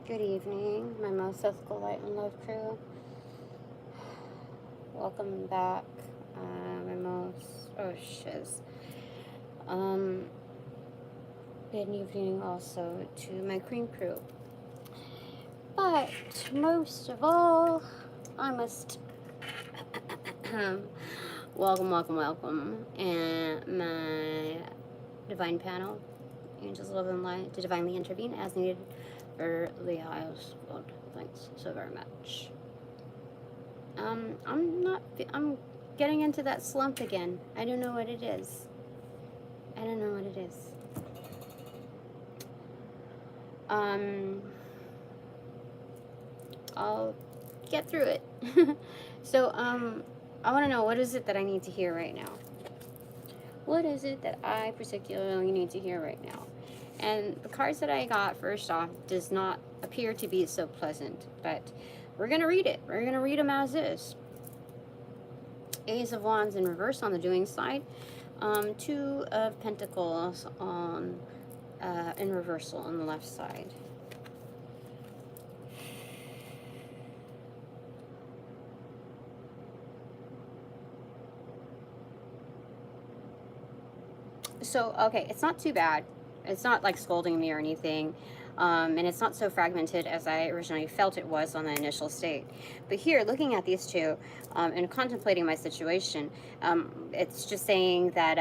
Good evening, my most ethical light and love crew. Welcome back, my most, shiz. Good evening also to my cream crew. But most of all, I must welcome, and my divine panel, angels of love and light, to divinely intervene as needed for the highest good. Thanks so very much. I'm getting into that slump again. I don't know what it is. I'll get through it. So, I want to know, what is it that I need to hear right now? What is it that I particularly need to hear right now? And the cards that I got, first off, does not appear to be so pleasant, but we're going to read it. We're going to read them as is. Ace of Wands in reverse on the doing side. Two of Pentacles on in reversal on the left side. So, okay, it's not too bad. It's not like scolding me or anything. And it's not so fragmented as I originally felt it was on the initial state. But here, looking at these two and contemplating my situation, it's just saying that,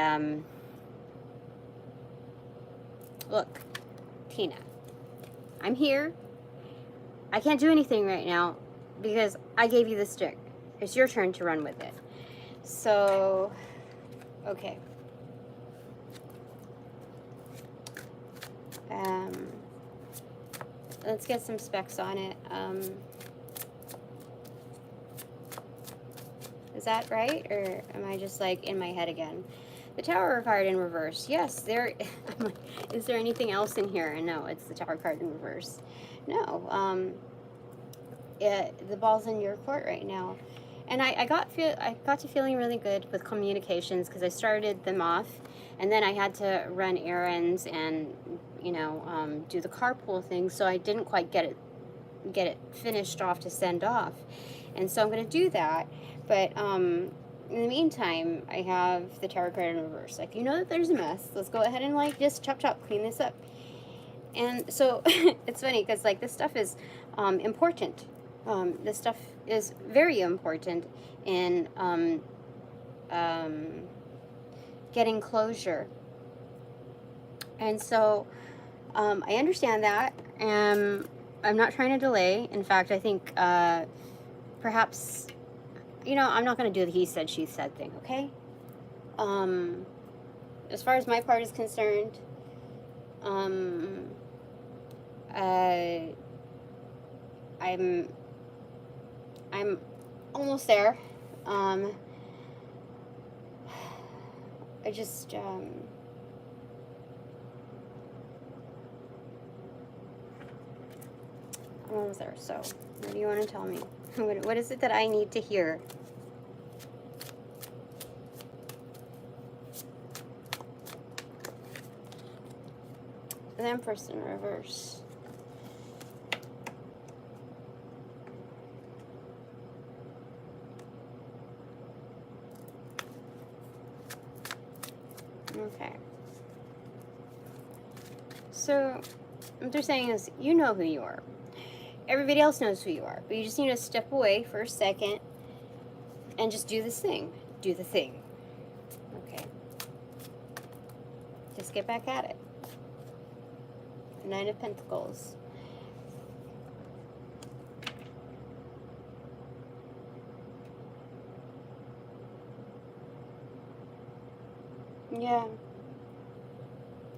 look, Tina, I'm here. I can't do anything right now because I gave you the stick. It's your turn to run with it. So, okay. Let's get some specs on it. Is that right, or am I just like in my head again? The Tower card in reverse. Yes, there. I'm like, is there anything else in here? And no, it's the Tower card in reverse. No. The ball's in your court right now, and I got to feeling really good with communications because I started them off, and then I had to run errands and do the carpool thing, so I didn't quite get it finished off to send off, and so I'm gonna do that. But in the meantime, I have the Tower card in reverse. Like, that there's a mess. Let's go ahead and like just chop clean this up. And so it's funny because like this stuff is important. This stuff is very important in getting closure. And so I understand that, and I'm not trying to delay. In fact, I think perhaps, I'm not going to do the he said, she said thing, okay? As far as my part is concerned, I'm almost there. I just I'm almost there. So, what do you want to tell me? What is it that I need to hear? The Empress in reverse. Okay. So, what they're saying is, you know who you are. Everybody else knows who you are, but you just need to step away for a second and just do this thing. Do the thing. Okay. Just get back at it. Nine of Pentacles. Yeah.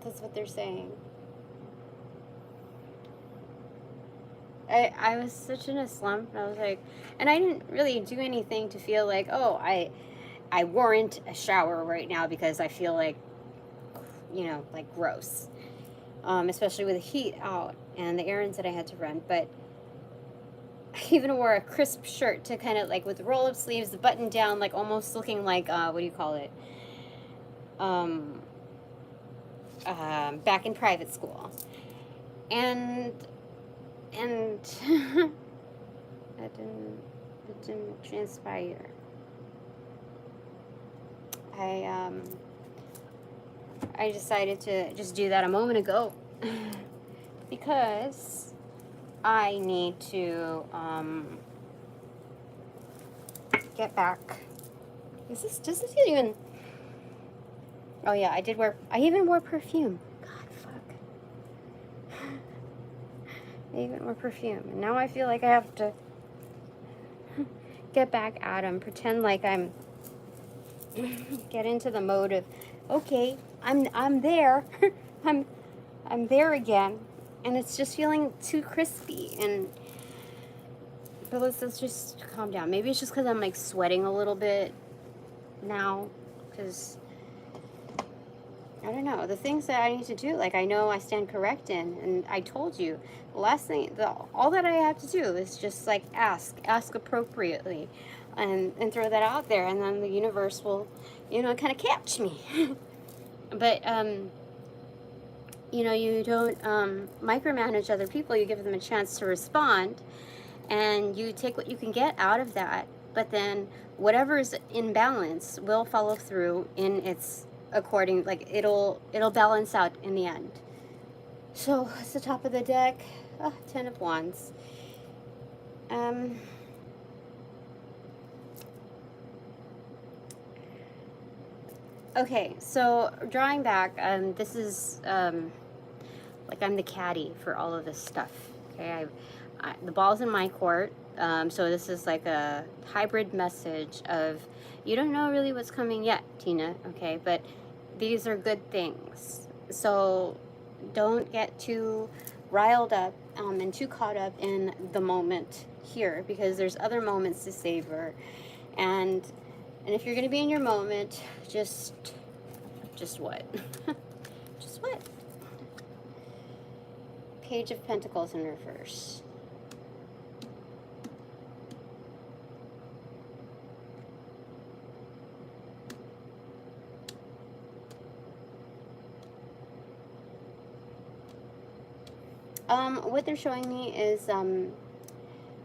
That's what they're saying. I was such in a slump, and I was like, and I didn't really do anything to feel like, oh, I warrant a shower right now because I feel like, like gross. Especially with the heat out and the errands that I had to run. But I even wore a crisp shirt to kind of like with the roll-up sleeves, the button down, like almost looking like, what do you call it? Back in private school. And And it didn't transpire. I decided to just do that a moment ago because I need to get back. Does this even? Oh yeah, I even wore perfume. God, fuck. I even wore perfume. And now I feel like I have to get back at him, pretend like I'm, get into the mode of, okay, I'm there. I'm there again. And it's just feeling too crispy. And but let's just calm down. Maybe it's just because I'm like sweating a little bit now, because I don't know, the things that I need to do, like I know I stand correct in, and I told you the last thing, all that I have to do is just like ask appropriately, and throw that out there, and then the universe will, you know, kind of catch me. But you know, you don't micromanage other people. You give them a chance to respond, and you take what you can get out of that. But then whatever's in balance will follow through in its according, like it'll balance out in the end. So it's the top of the deck. 10 of Wands. Okay, so drawing back, this is like I'm the caddy for all of this stuff. Okay, the ball's in my court. So this is like a hybrid message of, you don't know really what's coming yet, Tina, okay, but these are good things. So don't get too riled up and too caught up in the moment here, because there's other moments to savor. And if you're going to be in your moment, just what? Just what? Page of Pentacles in reverse. What they're showing me is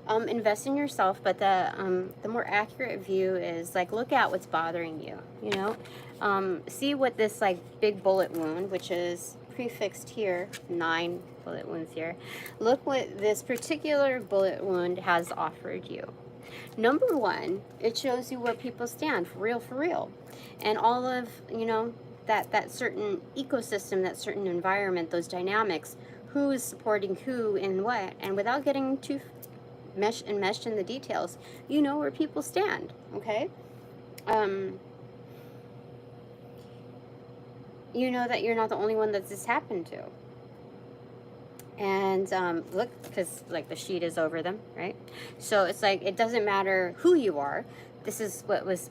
invest in yourself, but the more accurate view is like, look at what's bothering you, you know, see what this like big bullet wound, which is prefixed here, 9 bullet wounds here, look what this particular bullet wound has offered you. Number one, it shows you where people stand, for real, and all of, you know, that certain ecosystem, that certain environment, those dynamics, who is supporting who and what, and without getting too meshed in the details, you know where people stand, okay? You know that you're not the only one that this happened to. And look, because like the sheet is over them, right? So it's like, it doesn't matter who you are. This is what was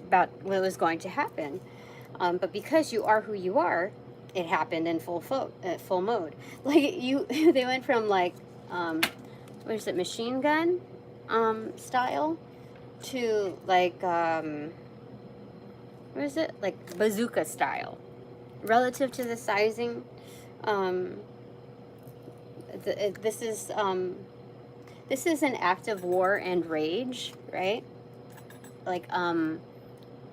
going to happen. But because you are who you are, it happened in full mode. Like they went from like, what is it, machine gun style to like, what is it, like bazooka style, relative to the sizing. This is an act of war and rage, right? Like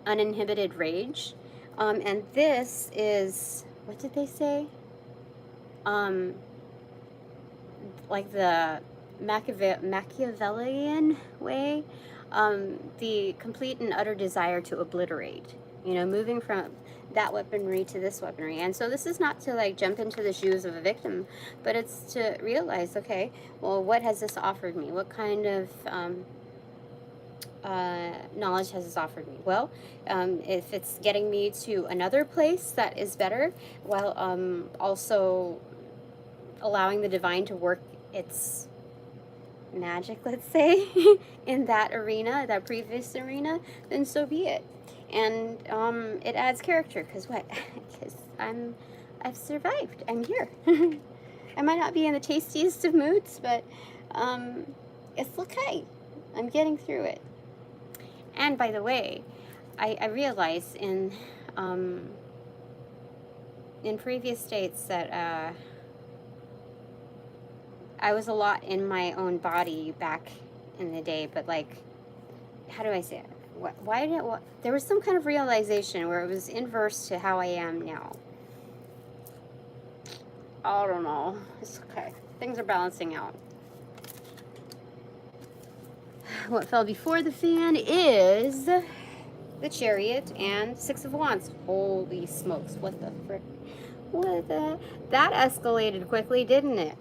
uninhibited rage. And this is, what did they say? Like the Machiavellian way, the complete and utter desire to obliterate, you know, moving from that weaponry to this weaponry. And so this is not to like jump into the shoes of a victim, but it's to realize, okay, well, what has this offered me? What kind of knowledge has this offered me? Well, if it's getting me to another place that is better, while also allowing the divine to work its magic, let's say, in that arena, that previous arena, then so be it. And it adds character, because what? Because I've survived. I'm here. I might not be in the tastiest of moods, but it's okay. I'm getting through it. And by the way, I realized in previous states that I was a lot in my own body back in the day, but like, how do I say it? There was some kind of realization where it was inverse to how I am now. I don't know. It's okay. Things are balancing out. What fell before the fan is the Chariot and Six of Wands. Holy smokes. What the frick? That escalated quickly, didn't it?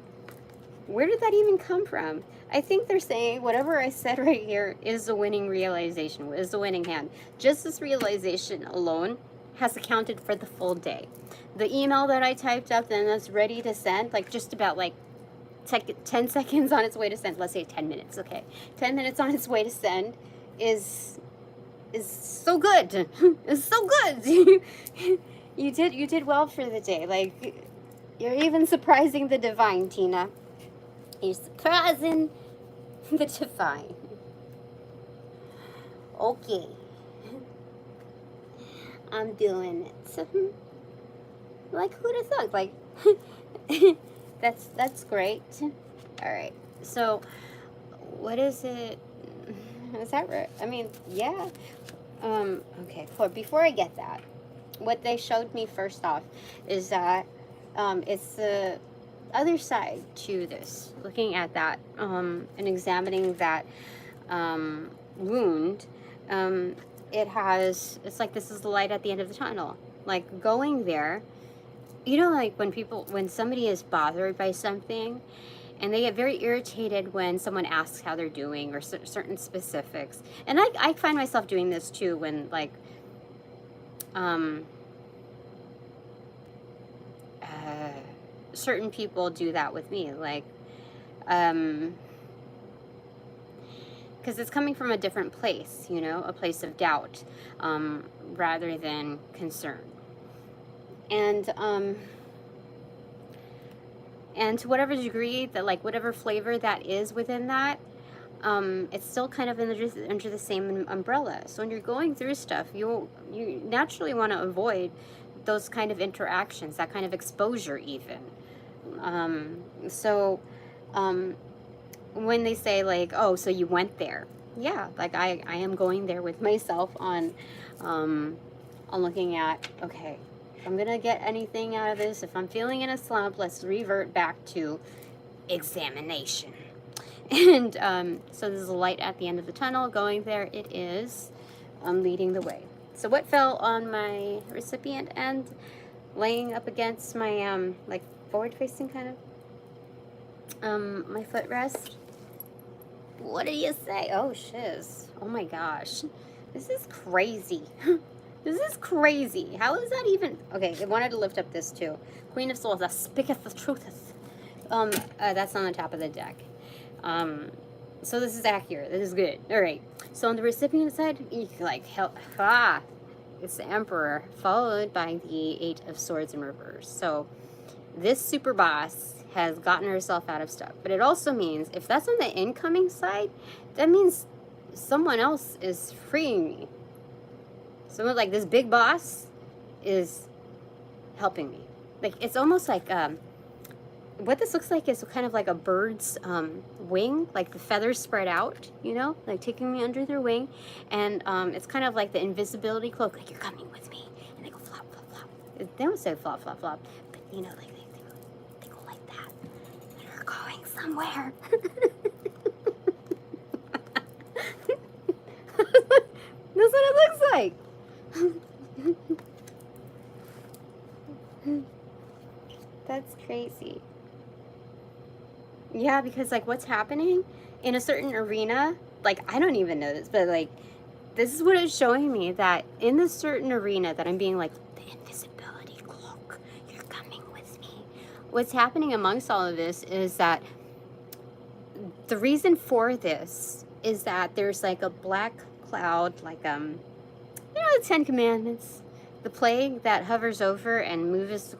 Where did that even come from? I think they're saying whatever I said right here is the winning realization, is the winning hand. Just this realization alone has accounted for the full day. The email that I typed up and that's ready to send, like just about like 10 seconds on its way to send, let's say 10 minutes, okay. 10 minutes on its way to send is so good. It's so good. You did well for the day. Like, you're even surprising the divine, Tina. You're surprising the divine. Okay. I'm doing it. Like, who'd have thought? Like, that's great. All right. So, what is it? Is that right? I mean, yeah. Okay. Before I get that, what they showed me first off is that it's the other side to this. Looking at that and examining that wound, it's like this is the light at the end of the tunnel. Like going there, you know, like when somebody is bothered by something and they get very irritated when someone asks how they're doing or certain specifics. And I find myself doing this too when like, certain people do that with me, like, because it's coming from a different place, you know, a place of doubt, rather than concern. And to whatever degree that, like, whatever flavor that is within that, it's still kind of under the same umbrella. So when you're going through stuff, you naturally want to avoid those kind of interactions, that kind of exposure even. When they say like, oh, so you went there, yeah, like I am going there with myself on looking at, okay, if I'm gonna get anything out of this, if I'm feeling in a slump, let's revert back to examination. And so there's a light at the end of the tunnel. Going there it is, leading the way. So what fell on my recipient end, laying up against my like forward facing kind of my footrest? What do you say? Oh shiz. Oh my gosh. This is crazy. This is crazy. How is that even? Okay, I wanted to lift up this too. Queen of Swords, that speaketh the trutheth. That's on the top of the deck. So this is accurate. This is good. All right. So on the recipient side, you can like it's the Emperor, followed by the Eight of Swords in reverse. So this super boss has gotten herself out of stuff. But it also means, if that's on the incoming side, that means someone else is freeing me. Someone like this big boss is helping me. Like, it's almost like, what this looks like is kind of like a bird's wing, like the feathers spread out, you know, like taking me under their wing. And it's kind of like the invisibility cloak, like you're coming with me. And they go flop, flop, flop. They don't say flop, flop, flop, but you know, like they go like that. And they're going somewhere. That's what it looks like. That's crazy. Yeah, because like what's happening in a certain arena, like I don't even know this, but like this is what it's showing me, that in this certain arena that I'm being like, the invisibility cloak, you're coming with me. What's happening amongst all of this is that the reason for this is that there's like a black cloud, like you know, the Ten Commandments, the plague that hovers over and moves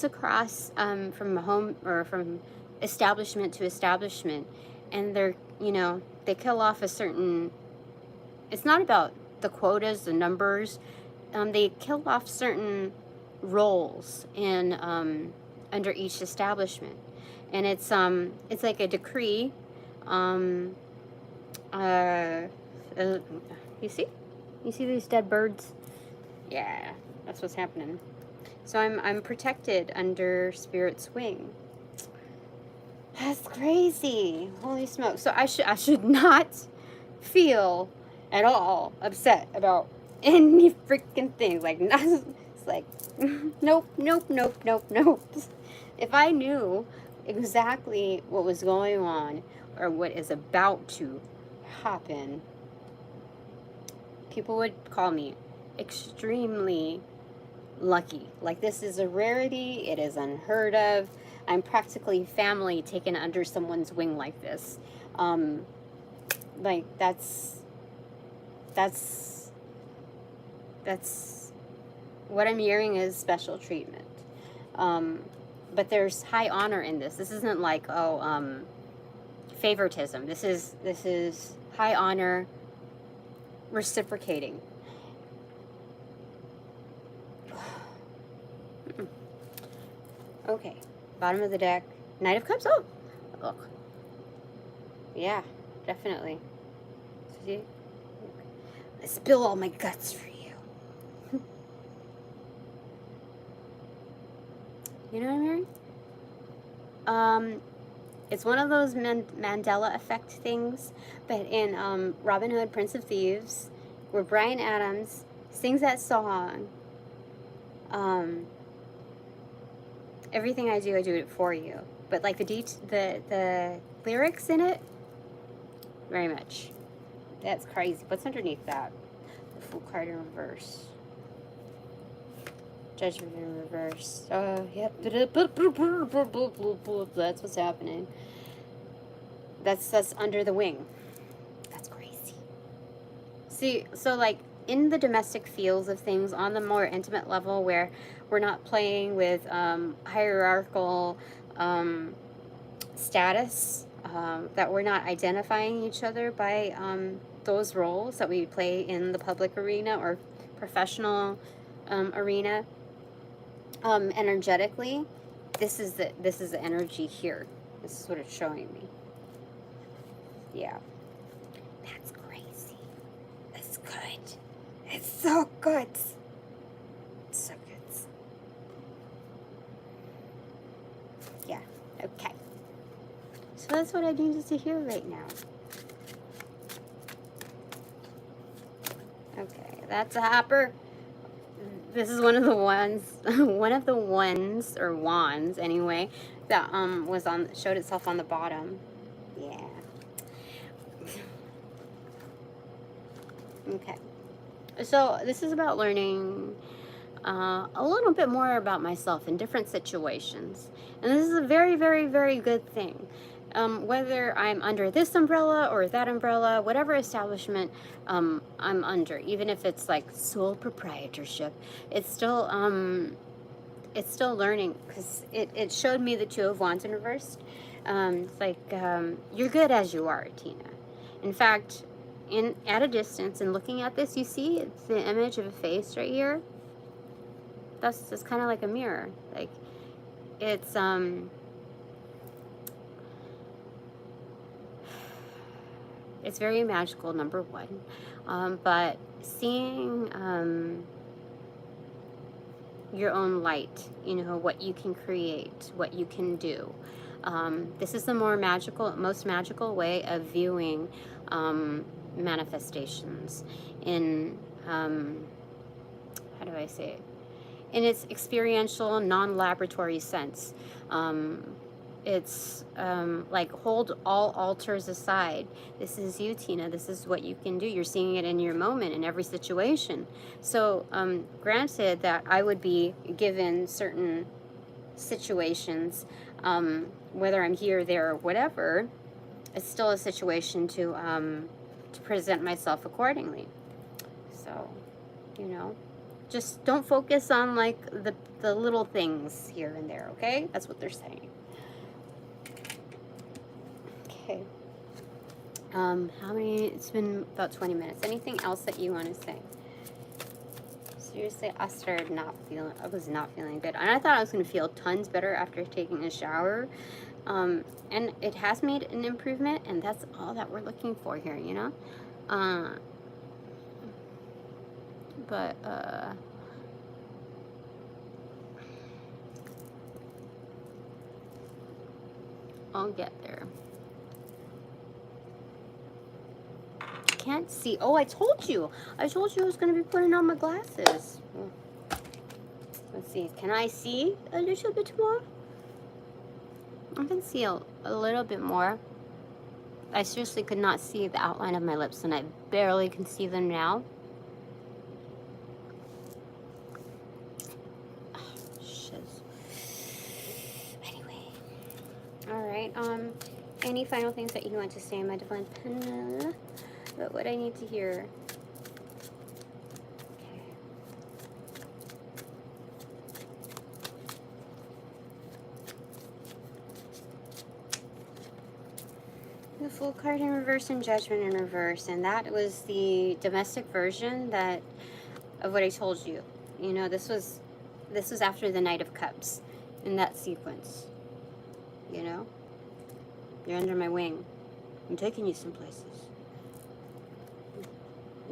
across from home or from establishment to establishment, and they're, you know, they kill off a certain. It's not about the quotas, the numbers. They kill off certain roles in under each establishment, and it's like a decree. You see these dead birds? Yeah, that's what's happening. So I'm protected under Spirit's wing. That's crazy. Holy smoke. So I should not feel at all upset about any freaking thing. Like, not, it's like, nope. If I knew exactly what was going on or what is about to happen, people would call me extremely lucky. Like, this is a rarity. It is unheard of. I'm practically family taken under someone's wing like this. Like, that's what I'm hearing is special treatment. But there's high honor in this. This isn't like, favoritism. This is high honor reciprocating. Okay, bottom of the deck. Knight of Cups. Oh, look. Yeah, definitely. See? I spill all my guts for you. You know what I'm hearing? It's one of those Mandala effect things, but in Robin Hood, Prince of Thieves, where Bryan Adams sings that song, everything I do it for you. But like the lyrics in it, very much. That's crazy. What's underneath that? The Fool card in reverse. Judgement in reverse. Oh, yep. That's what's happening. That's under the wing. That's crazy. See, so like in the domestic feels of things, on the more intimate level where we're not playing with hierarchical status, that we're not identifying each other by those roles that we play in the public arena or professional arena. Energetically, this is the energy here. This is what it's showing me. Yeah, that's crazy. That's good. It's so good. It's so good. Yeah. Okay. So that's what I needed to hear right now. Okay, that's a hopper. This is one of the ones, or wands anyway, that showed itself on the bottom. Yeah. Okay. So this is about learning a little bit more about myself in different situations. And this is a very, very, very good thing. Whether I'm under this umbrella or that umbrella, whatever establishment I'm under, even if it's like sole proprietorship, it's still learning, because it showed me the Two of Wands in reverse. It's like, you're good as you are, Tina. In fact, at a distance and looking at this, you see it's the image of a face right here. That's just kind of like a mirror. Like, it's it's very magical, number one. But seeing your own light, what you can create, what you can do. This is the most magical way of viewing manifestations in, how do I say it? In its experiential, non-laboratory sense. It's like, hold all altars aside. This is you, Tina. This is what you can do. You're seeing it in your moment, in every situation. So granted that I would be given certain situations, whether I'm here, there, or whatever, it's still a situation to present myself accordingly. So, just don't focus on like the little things here and there, okay? That's what they're saying. Okay. How many? It's been about 20 minutes. Anything else that you want to say? Seriously, I was not feeling good. And I thought I was going to feel tons better after taking a shower. And it has made an improvement, and that's all that we're looking for here, you know? But, I'll get there. Can't see. Oh, I told you. I told you I was going to be putting on my glasses. Let's see. Can I see a little bit more? I can see a little bit more. I seriously could not see the outline of my lips, and I barely can see them now. Oh, shiz. Anyway. Alright, any final things that you want to say, my divine panel? But what I need to hear. Okay. The full card in reverse and Judgment in reverse, and that was the domestic version that of what I told you. You know, this was after the Knight of Cups in that sequence. You know, you're under my wing. I'm taking you some places.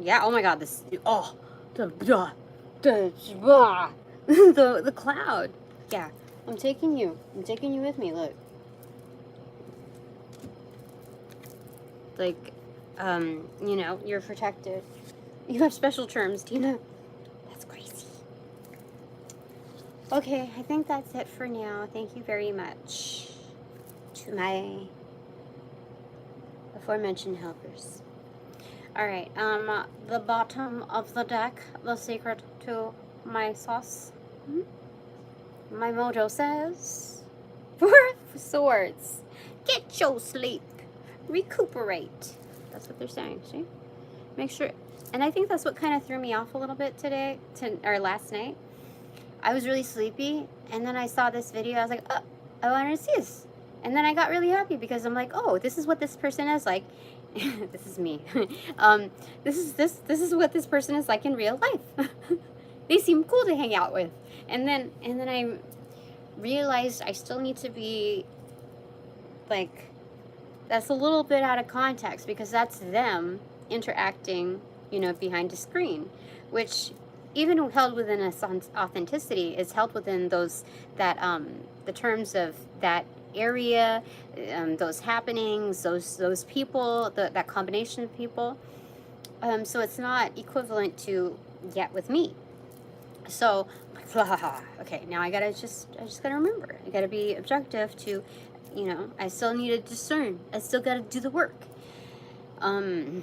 Yeah, oh my god, this, oh, the cloud. Yeah, I'm taking you with me, look. Like, you know, you're protected. You have special terms, Tina. That's crazy. Okay, I think that's it for now. Thank you very much to my aforementioned helpers. Alright, the bottom of the deck, the secret to my sauce. My mojo says, Four of Swords, get your sleep, recuperate. That's what they're saying, see? Make sure, and I think that's what kind of threw me off a little bit today, or last night. I was really sleepy, and then I saw this video, I was like, oh, I wanted to see this. And then I got really happy because I'm like, oh, this is what this person is like. This is me. This is what this person is like in real life. They seem cool to hang out with. And then I realized I still need to be like, that's a little bit out of context because that's them interacting, you know, behind a screen, which even held within a authenticity is held within those that the terms of that area, those happenings, those people, that combination of people. So it's not equivalent to yet with me. So, okay, now I just gotta remember. I gotta be objective to, you know, I still need to discern. I still gotta do the work. And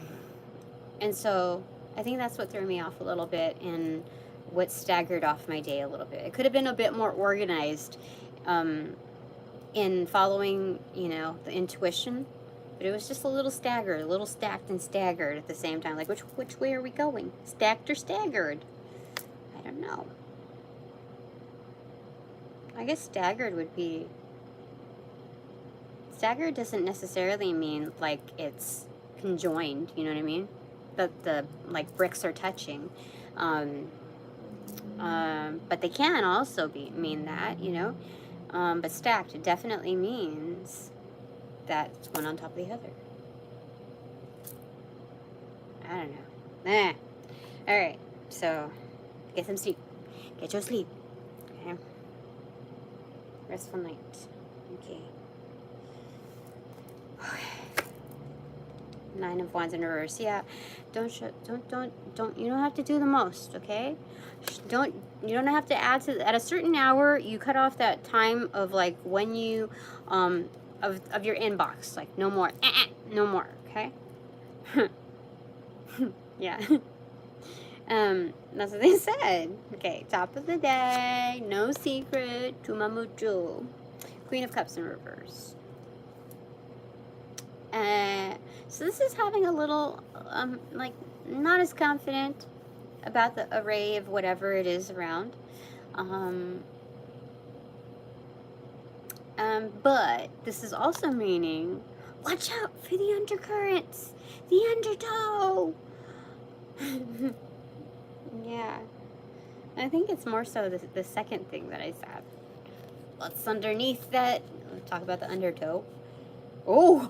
so I think that's what threw me off a little bit and what staggered off my day a little bit. It could have been a bit more organized in following, you know, the intuition, but it was just a little staggered, a little stacked and staggered at the same time. Like, which way are we going? Stacked or staggered? I don't know. I guess staggered would be... Staggered doesn't necessarily mean, like, it's conjoined, you know what I mean? That the, like, bricks are touching. But they can also mean that, you know? But stacked definitely means that it's one on top of the other. I don't know. Alright, so get some sleep. Get your sleep. Okay. Restful night. Okay. Nine of Wands in reverse. Yeah. Don't. You don't have to do the most, okay? You don't have to add to, at a certain hour, you cut off that time of, like, when you, of your inbox. Like, no more. No more, okay? Yeah. That's what they said. Okay, top of the day. No secret to my mojo. Queen of Cups in reverse. So this is having a little, like, not as confident about the array of whatever it is around. But this is also meaning, watch out for the undercurrents, the undertow. Yeah. I think it's more so the second thing that I said. What's underneath that Let's talk about the undertow. Oh!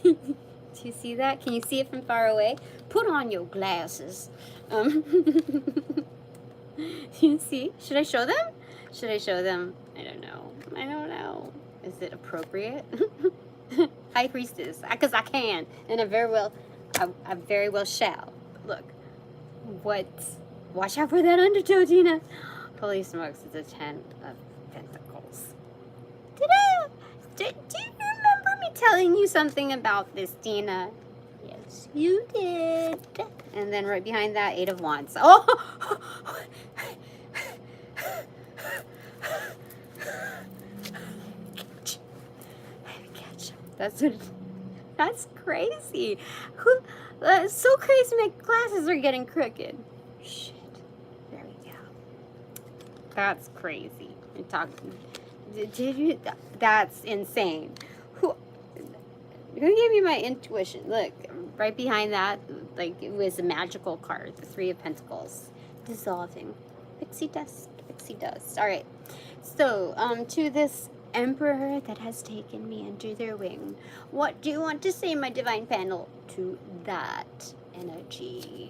Do you see that? Can you see it from far away? Put on your glasses. You see? Should I show them? Should I show them? I don't know. I don't know. Is it appropriate? High Priestess, because I can, and I very well shall. Look, what? Watch out for that undertow, Tina. Holy smokes! It's a 10 of Pentacles. Do you remember me telling you something about this, Tina? Yes, you did. And then right behind that, 8 of Wands. Oh! That's crazy. That's so crazy. My glasses are getting crooked. Shit. There we go. That's crazy. That's insane. Who gave me my intuition? Look, right behind that, like, it was a magical card, the 3 of Pentacles. Dissolving. Pixie dust. Pixie dust. All right. So, to this Emperor that has taken me under their wing, what do you want to say, my divine panel, to that energy?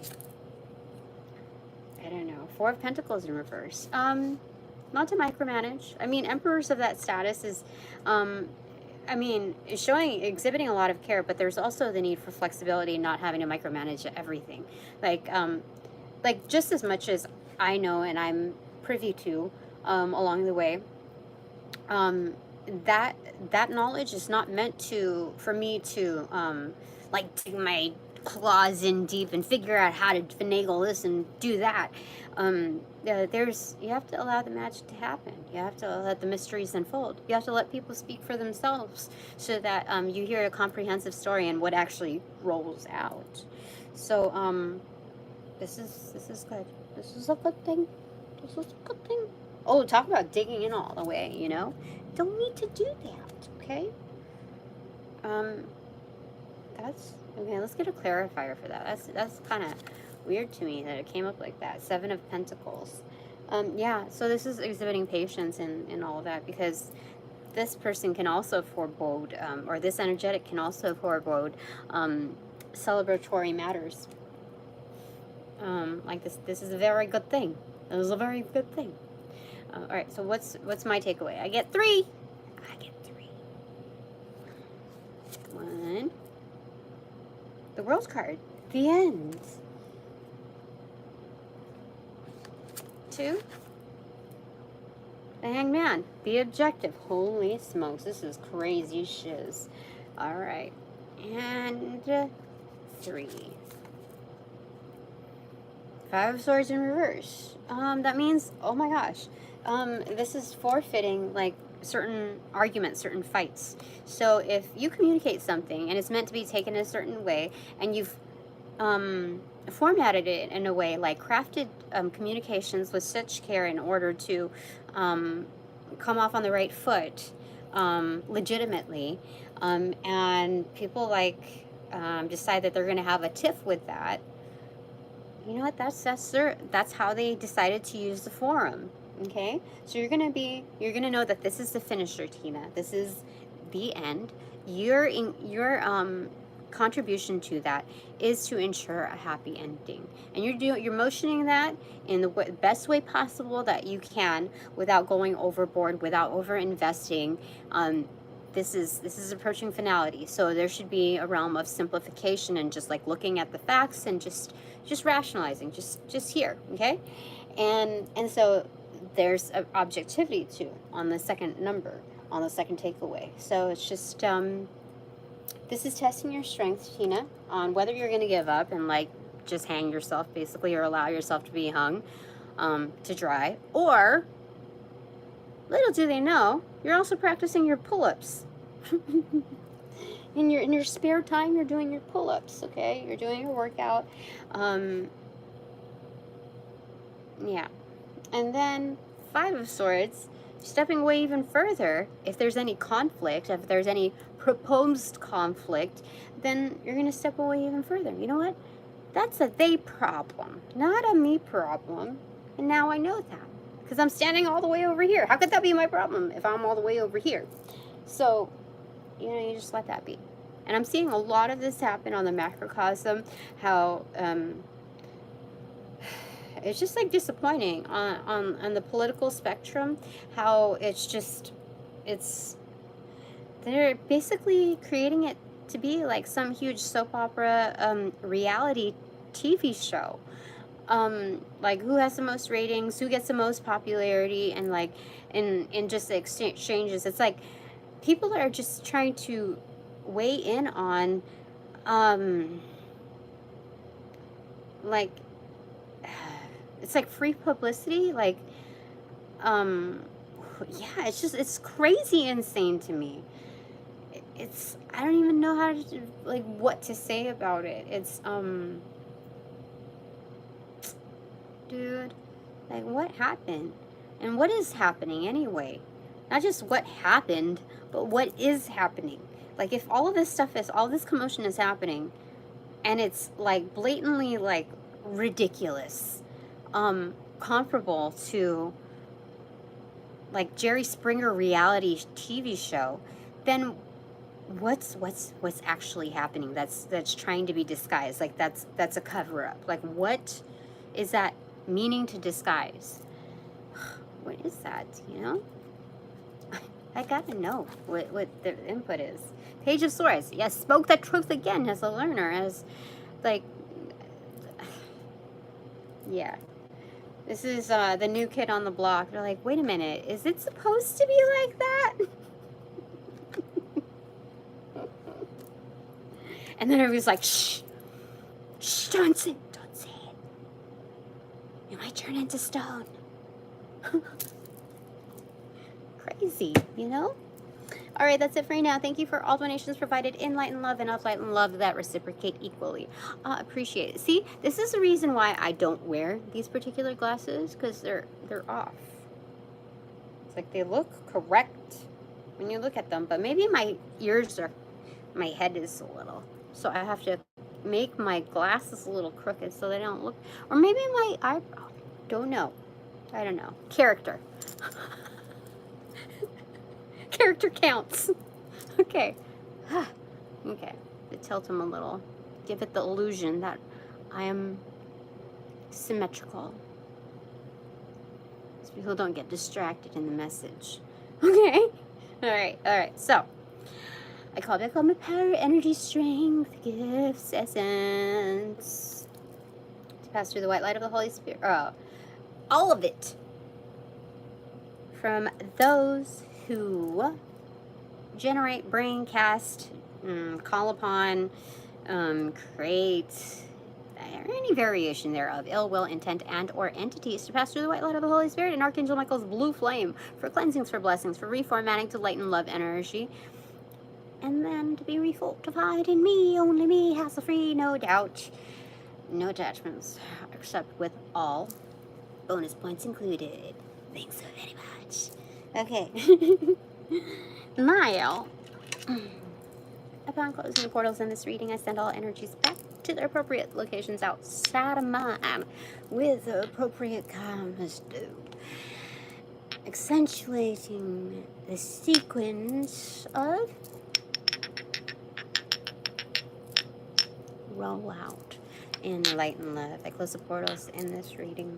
I don't know. 4 of Pentacles in reverse. Not to micromanage. I mean, emperors of that status is, exhibiting a lot of care, but there's also the need for flexibility, not having to micromanage everything. Like just as much as I know and I'm privy to, along the way, that knowledge is not meant for me to dig my claws in deep and figure out how to finagle this and do that. You have to allow the magic to happen. You have to let the mysteries unfold. You have to let people speak for themselves so that you hear a comprehensive story and what actually rolls out. So this is good. This is a good thing. This is a good thing. Oh, talk about digging in all the way, you know? Don't need to do that, okay? Okay, let's get a clarifier for that. That's kind of weird to me that it came up like that. 7 of Pentacles. Yeah, so this is exhibiting patience in all of that, because this person can also forebode, or this energetic can also forebode celebratory matters. Like this is a very good thing. This is a very good thing. All right, so what's my takeaway? I get 3. I get 3. 1. The World card. The end. 2. The Hanged Man. The objective. Holy smokes, this is crazy shiz. All right, and 3. 5 of Swords in reverse. That means, oh my gosh, this is forfeiting like certain arguments, certain fights. So if you communicate something and it's meant to be taken a certain way, and you've formatted it in a way, like crafted communications with such care in order to come off on the right foot, legitimately, and people decide that they're going to have a tiff with that. You know what? That's how they decided to use the forum. Okay, so you're gonna know that this is the finisher, Tina. This is the end. Your contribution to that is to ensure a happy ending, and you're motioning that in the best way possible that you can, without going overboard, without over investing. This is approaching finality, so there should be a realm of simplification and just like looking at the facts and just rationalizing, just here, okay? And so there's objectivity too on the second number, on the second takeaway. So it's just this is testing your strength, Tina, on whether you're going to give up and like just hang yourself basically, or allow yourself to be hung to dry, or little do they know, you're also practicing your pull-ups. In your spare time, you're doing your pull-ups, okay? You're doing your workout. Yeah. And then 5 of Swords, stepping away even further. If there's any conflict, if there's any proposed conflict, then you're going to step away even further. You know what? That's a they problem, not a me problem. And now I know that. because I'm standing all the way over here. How could that be my problem if I'm all the way over here? So, you know, you just let that be. And I'm seeing a lot of this happen on the macrocosm, how it's just like disappointing on the political spectrum, how they're basically creating it to be like some huge soap opera reality TV show. Like who has the most ratings, who gets the most popularity, and like in just the exchanges. It's like people are just trying to weigh in on like it's like free publicity, like yeah, it's crazy insane to me. It's I don't even know how to like what to say about it. It's dude, like what happened? And what is happening anyway? Not just what happened, but what is happening. Like if all this commotion is happening and it's like blatantly like ridiculous, comparable to like Jerry Springer reality TV show, then what's actually happening that's trying to be disguised? Like that's a cover up. Like what is that meaning to disguise? What is that, you know? I gotta know what the input is. Page of Swords, yes, spoke the truth again as a learner, as like yeah. This is the new kid on the block. They're like, wait a minute, is it supposed to be like that? And then everybody's like, shh, shh, don't say it. You might turn into stone. Crazy, you know? All right, that's it for you now. Thank you for all donations provided in light and love and of light and love that reciprocate equally. Appreciate it. See, this is the reason why I don't wear these particular glasses, because they're off. It's like they look correct when you look at them, but maybe my head is a little, so I have to make my glasses a little crooked so they don't look, or maybe my eyebrow. Don't know. I don't know. Character. Character counts. Okay. Okay. To tilt them a little. Give it the illusion that I am symmetrical. So people don't get distracted in the message. Okay. Alright. So, I call back all my power, energy, strength, gifts, essence. To pass through the white light of the Holy Spirit. All of it. From those who generate, bring, cast, call upon, create, or any variation thereof, ill will, intent, and or entities to pass through the white light of the Holy Spirit and Archangel Michael's blue flame for cleansings, for blessings, for reformatting to light and love energy, and then to be refortified in me, only me, hassle-free, no doubt, no attachments, except with all bonus points included. Thanks so very much. Okay. Now, upon closing the portals in this reading, I send all energies back to their appropriate locations outside of mine with the appropriate calmness due, accentuating the sequence of rollout in light and love. I close the portals in this reading.